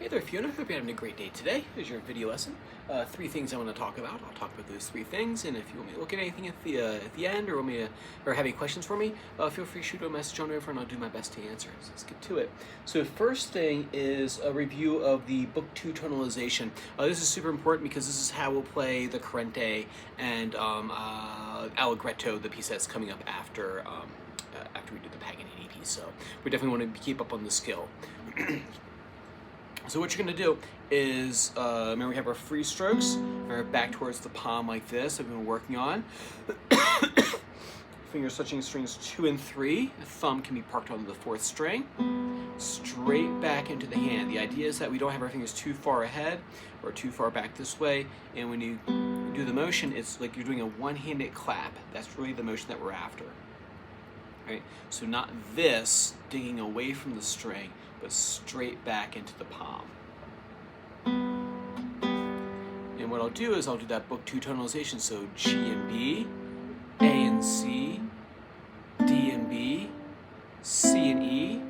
Hey there, Fiona. Hope you're having a great day today. Here's your video lesson. Three things I want to talk about. I'll talk about those three things, and if you want me to look at anything at the end, or want me to, or have any questions for me, feel free to shoot a message on over, and I'll do my best to answer. So let's get to it. So first thing is a review of the Book 2 tonalization. This is super important because this is how we'll play the Currente and Allegretto, the piece that's coming up after after we do the Paganini piece. So we definitely want to keep up on the skill. So what you're going to do is, remember we have our free strokes, back towards the palm like this that we've been working on. Fingers touching strings 2 and 3. The thumb can be parked on the 4th string. Straight back into the hand. The idea is that we don't have our fingers too far ahead or too far back this way. And when you do the motion, it's like you're doing a one-handed clap. That's really the motion that we're after. Right? So not this, digging away from the string, but straight back into the palm. And what I'll do is I'll do that Book 2 tonalization. So G and B, A and C, D and B, C and E,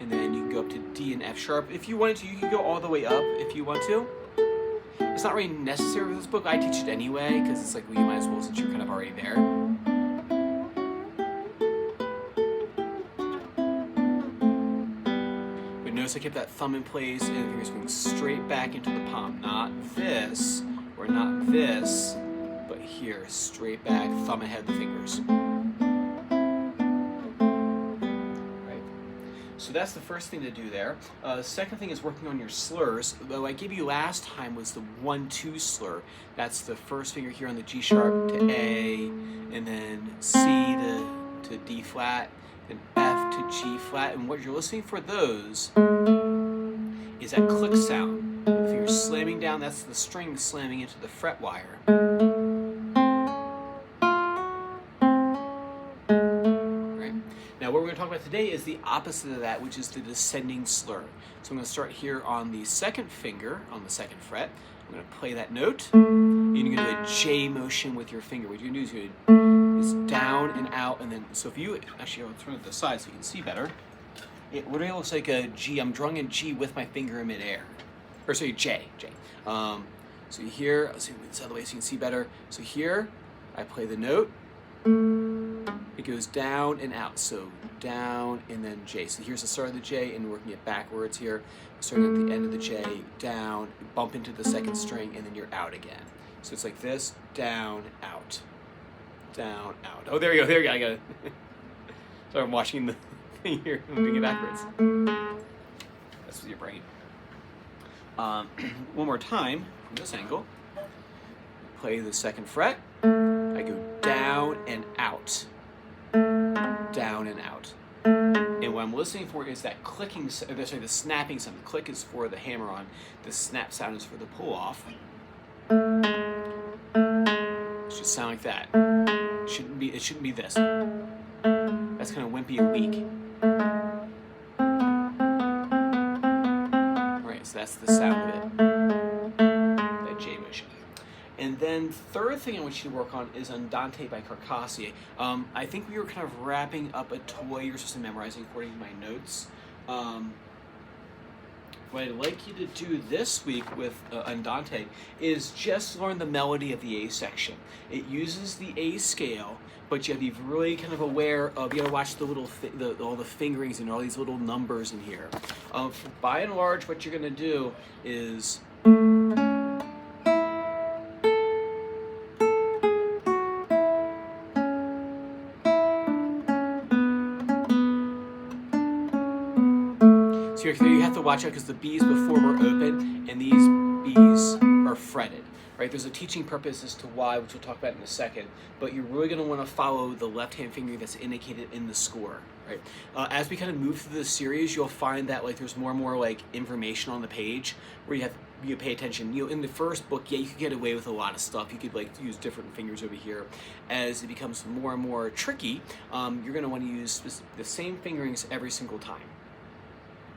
and then you can go up to D and F sharp. If you wanted to, you can go all the way up if you want to. It's not really necessary for this book. I teach it anyway, because it's like, well, you might as well since you're kind of already there. Notice I kept that thumb in place and the fingers going straight back into the palm. Not this, or not this, but here, straight back, thumb ahead the fingers. Right. So that's the first thing to do there. The second thing is working on your slurs. What I gave you last time was the 1-2 slur. That's the first finger here on the G sharp to A, and then C to D flat, and F to G flat, and what you're listening for those is that click sound. If you're slamming down, that's the string slamming into the fret wire. Right? Now what we're going to talk about today is the opposite of that, which is the descending slur. So I'm going to start here on the 2nd finger, on the 2nd fret. I'm going to play that note, and you're going to do a J motion with your finger. What you're going to do is you're going to down and out, and then, so if you, actually I'll turn it to the side so you can see better. It really looks like a G. I'm drawing a G with my finger in midair. Or sorry, J. So here, let's see this other way so you can see better. So here, I play the note. It goes down and out. So down and then J. So here's the start of the J and working it backwards here. Starting at the end of the J, down, bump into the 2nd string, and then you're out again. So it's like this, down, out. Down, out. Oh, there you go, I got it. Sorry, I'm watching the thing here, I'm doing it backwards. That's with your brain. One more time, from this angle. Play the 2nd fret. I go down and out. Down and out. And what I'm listening for is that clicking, sorry, the snapping sound. The click is for the hammer on. The snap sound is for the pull off. It should sound like that. It shouldn't be this. That's kind of wimpy and weak. Right, so that's the sound of it. That J motion. And then third thing I want you to work on is Andante by Carcassier. I think we were kind of wrapping up a toy you're supposed to memorize according to my notes. What I'd like you to do this week with Andante is just learn the melody of the A section. It uses the A scale, but you have to be really kind of aware of, you gotta watch the little, all the fingerings and all these little numbers in here. By and large, what you're gonna do is so you have to watch out because the B's before were open and these B's are fretted, right? There's a teaching purpose as to why, which we'll talk about in a second, but you're really going to want to follow the left-hand finger that's indicated in the score, right? As we kind of move through the series, you'll find that like there's more and more like information on the page where you pay attention. You know, in the first book, yeah, you could get away with a lot of stuff. You could like use different fingers over here. As it becomes more and more tricky, you're going to want to use the same fingerings every single time.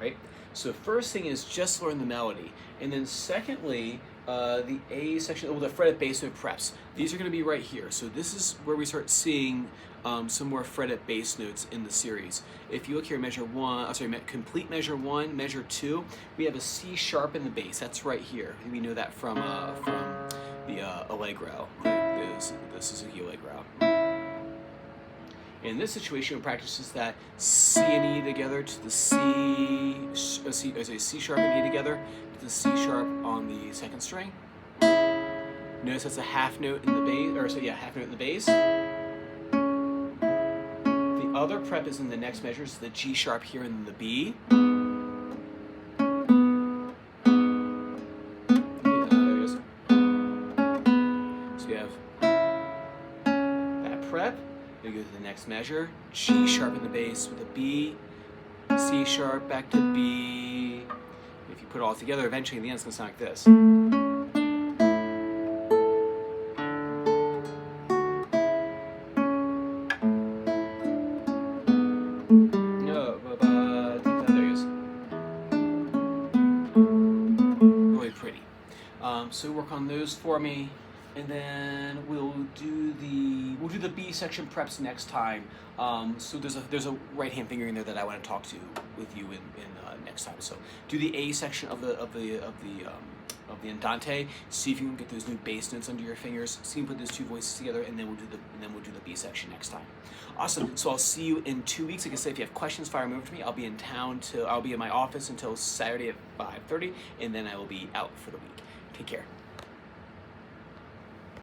Right? So first thing is just learn the melody, and then secondly, the A section, the fretted bass note preps. These are going to be right here. So this is where we start seeing some more fretted bass notes in the series. If you look here, complete measure 1, measure 2, we have a C sharp in the bass. That's right here. We know that from the Allegro, the Suzuki Allegro. In this situation, we practice that C and E together to the C sharp and E together to the C sharp on the second string. Notice that's a half note in the bass, half note in the bass. The other prep is in the next measure, so the G sharp here and the B. There it is. So you have that prep. Then go to the next measure, G sharp in the bass with a B, C sharp back to B. If you put it all together, eventually in the end it's going to sound like this. There it is. Really pretty. So work on those for me. And then we'll do the B section preps next time. So there's a right hand finger in there that I want to talk to with you in next time. So do the A section of the Andante. See if you can get those new bass notes under your fingers. See if you can put those two voices together, and then we'll do the B section next time. Awesome. So I'll see you in 2 weeks. Like I said, if you have questions, fire them over to me. I'll be in my office until Saturday at 5:30, and then I will be out for the week. Take care.